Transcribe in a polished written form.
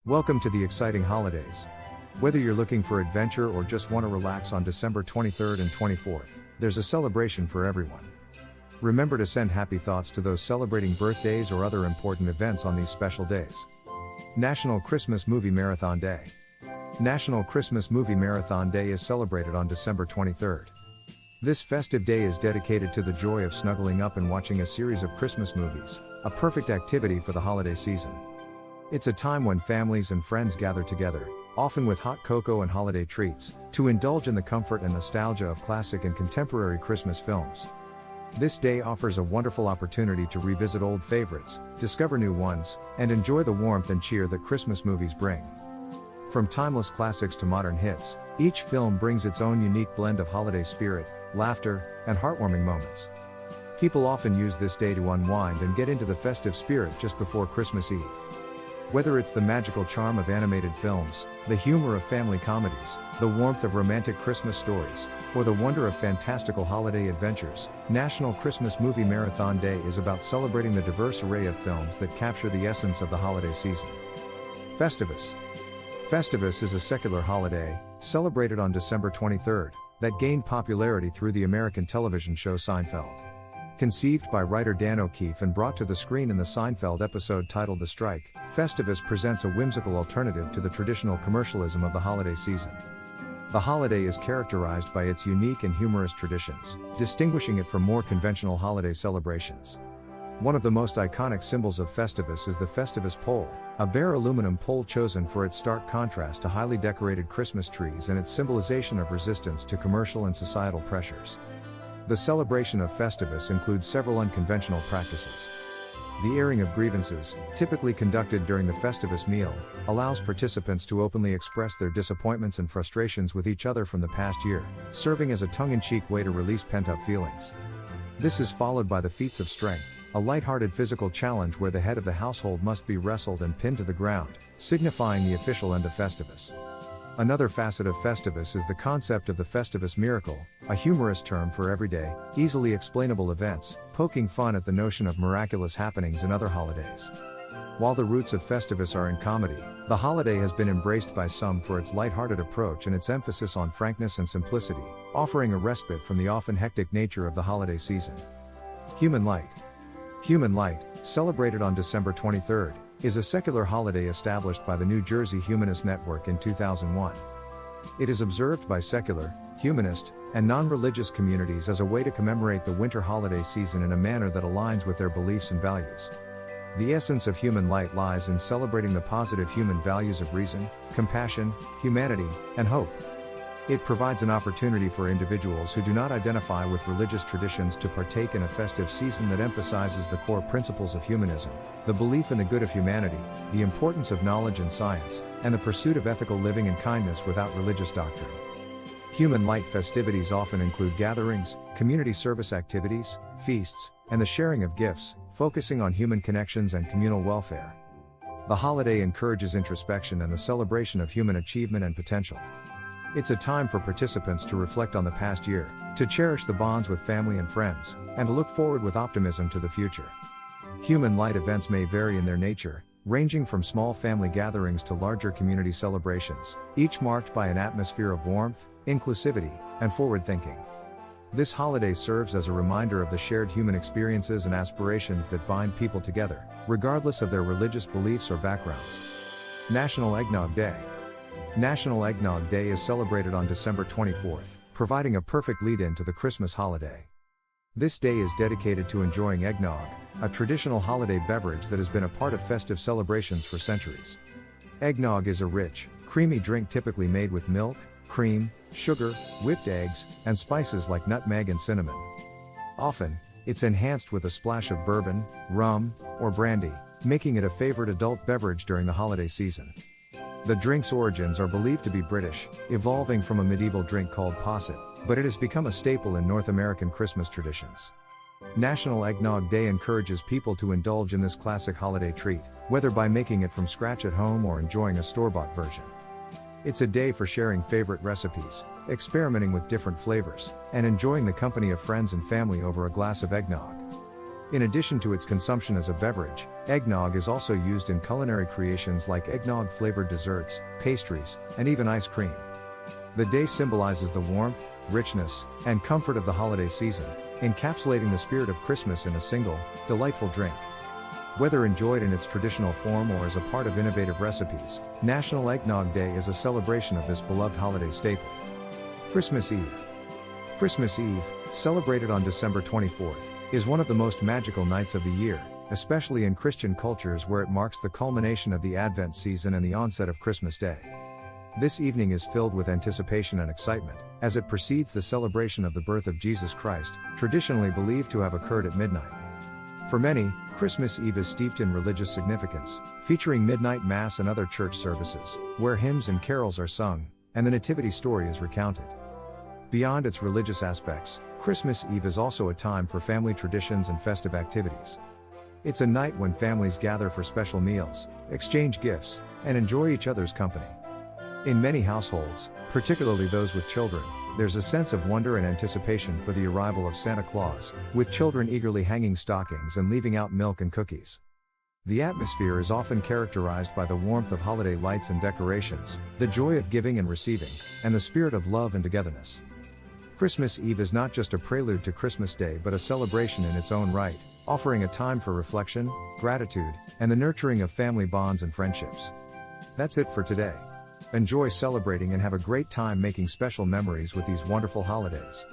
Welcome to the exciting holidays. Whether you're looking for adventure or just want to relax on December 23rd and 24th, there's a celebration for everyone. Remember to send happy thoughts to those celebrating birthdays or other important events on these special days. National Christmas Movie Marathon Day. National Christmas Movie Marathon Day is celebrated on December 23rd. This festive day is dedicated to the joy of snuggling up and watching a series of Christmas movies, a perfect activity for the holiday season. It's a time when families and friends gather together, often with hot cocoa and holiday treats, to indulge in the comfort and nostalgia of classic and contemporary Christmas films. This day offers a wonderful opportunity to revisit old favorites, discover new ones, and enjoy the warmth and cheer that Christmas movies bring. From timeless classics to modern hits, each film brings its own unique blend of holiday spirit, laughter, and heartwarming moments. People often use this day to unwind and get into the festive spirit just before Christmas Eve. Whether it's the magical charm of animated films, the humor of family comedies, the warmth of romantic Christmas stories, or the wonder of fantastical holiday adventures, National Christmas Movie Marathon Day is about celebrating the diverse array of films that capture the essence of the holiday season. Festivus. Festivus is a secular holiday, celebrated on December 23rd, that gained popularity through the American television show Seinfeld. Conceived by writer Dan O'Keefe and brought to the screen in the Seinfeld episode titled The Strike, Festivus presents a whimsical alternative to the traditional commercialism of the holiday season. The holiday is characterized by its unique and humorous traditions, distinguishing it from more conventional holiday celebrations. One of the most iconic symbols of Festivus is the Festivus pole, a bare aluminum pole chosen for its stark contrast to highly decorated Christmas trees and its symbolization of resistance to commercial and societal pressures. The celebration of Festivus includes several unconventional practices. The airing of grievances, typically conducted during the Festivus meal, allows participants to openly express their disappointments and frustrations with each other from the past year, serving as a tongue-in-cheek way to release pent-up feelings. This is followed by the feats of strength, a light-hearted physical challenge where the head of the household must be wrestled and pinned to the ground, signifying the official end of Festivus. Another facet of Festivus is the concept of the Festivus miracle, a humorous term for everyday, easily explainable events, poking fun at the notion of miraculous happenings in other holidays. While the roots of Festivus are in comedy, the holiday has been embraced by some for its light-hearted approach and its emphasis on frankness and simplicity, offering a respite from the often hectic nature of the holiday season. HumanLight. HumanLight, celebrated on December 23rd, is a secular holiday established by the New Jersey Humanist Network in 2001. It is observed by secular, humanist, and non-religious communities as a way to commemorate the winter holiday season in a manner that aligns with their beliefs and values. The essence of HumanLight lies in celebrating the positive human values of reason, compassion, humanity, and hope. It provides an opportunity for individuals who do not identify with religious traditions to partake in a festive season that emphasizes the core principles of humanism, the belief in the good of humanity, the importance of knowledge and science, and the pursuit of ethical living and kindness without religious doctrine. HumanLight festivities often include gatherings, community service activities, feasts, and the sharing of gifts, focusing on human connections and communal welfare. The holiday encourages introspection and the celebration of human achievement and potential. It's a time for participants to reflect on the past year, to cherish the bonds with family and friends, and to look forward with optimism to the future. HumanLight events may vary in their nature, ranging from small family gatherings to larger community celebrations, each marked by an atmosphere of warmth, inclusivity, and forward-thinking. This holiday serves as a reminder of the shared human experiences and aspirations that bind people together, regardless of their religious beliefs or backgrounds. National Eggnog Day. National Eggnog Day is celebrated on December 24th, providing a perfect lead-in to the Christmas holiday. This day is dedicated to enjoying eggnog, a traditional holiday beverage that has been a part of festive celebrations for centuries. Eggnog is a rich, creamy drink typically made with milk, cream, sugar, whipped eggs, and spices like nutmeg and cinnamon. Often, it's enhanced with a splash of bourbon, rum, or brandy, making it a favorite adult beverage during the holiday season. The drink's origins are believed to be British, evolving from a medieval drink called posset, but it has become a staple in North American Christmas traditions. National Eggnog Day encourages people to indulge in this classic holiday treat, whether by making it from scratch at home or enjoying a store-bought version. It's a day for sharing favorite recipes, experimenting with different flavors, and enjoying the company of friends and family over a glass of eggnog. In addition to its consumption as a beverage, eggnog is also used in culinary creations like eggnog-flavored desserts, pastries, and even ice cream. The day symbolizes the warmth, richness, and comfort of the holiday season, encapsulating the spirit of Christmas in a single, delightful drink. Whether enjoyed in its traditional form or as a part of innovative recipes, National Eggnog Day is a celebration of this beloved holiday staple. Christmas Eve. Christmas Eve, celebrated on December 24th, is one of the most magical nights of the year, especially in Christian cultures where it marks the culmination of the Advent season and the onset of Christmas Day. This evening is filled with anticipation and excitement, as it precedes the celebration of the birth of Jesus Christ, traditionally believed to have occurred at midnight. For many, Christmas Eve is steeped in religious significance, featuring midnight mass and other church services, where hymns and carols are sung, and the nativity story is recounted. Beyond its religious aspects, Christmas Eve is also a time for family traditions and festive activities. It's a night when families gather for special meals, exchange gifts, and enjoy each other's company. In many households, particularly those with children, there's a sense of wonder and anticipation for the arrival of Santa Claus, with children eagerly hanging stockings and leaving out milk and cookies. The atmosphere is often characterized by the warmth of holiday lights and decorations, the joy of giving and receiving, and the spirit of love and togetherness. Christmas Eve is not just a prelude to Christmas Day but a celebration in its own right, offering a time for reflection, gratitude, and the nurturing of family bonds and friendships. That's it for today. Enjoy celebrating and have a great time making special memories with these wonderful holidays.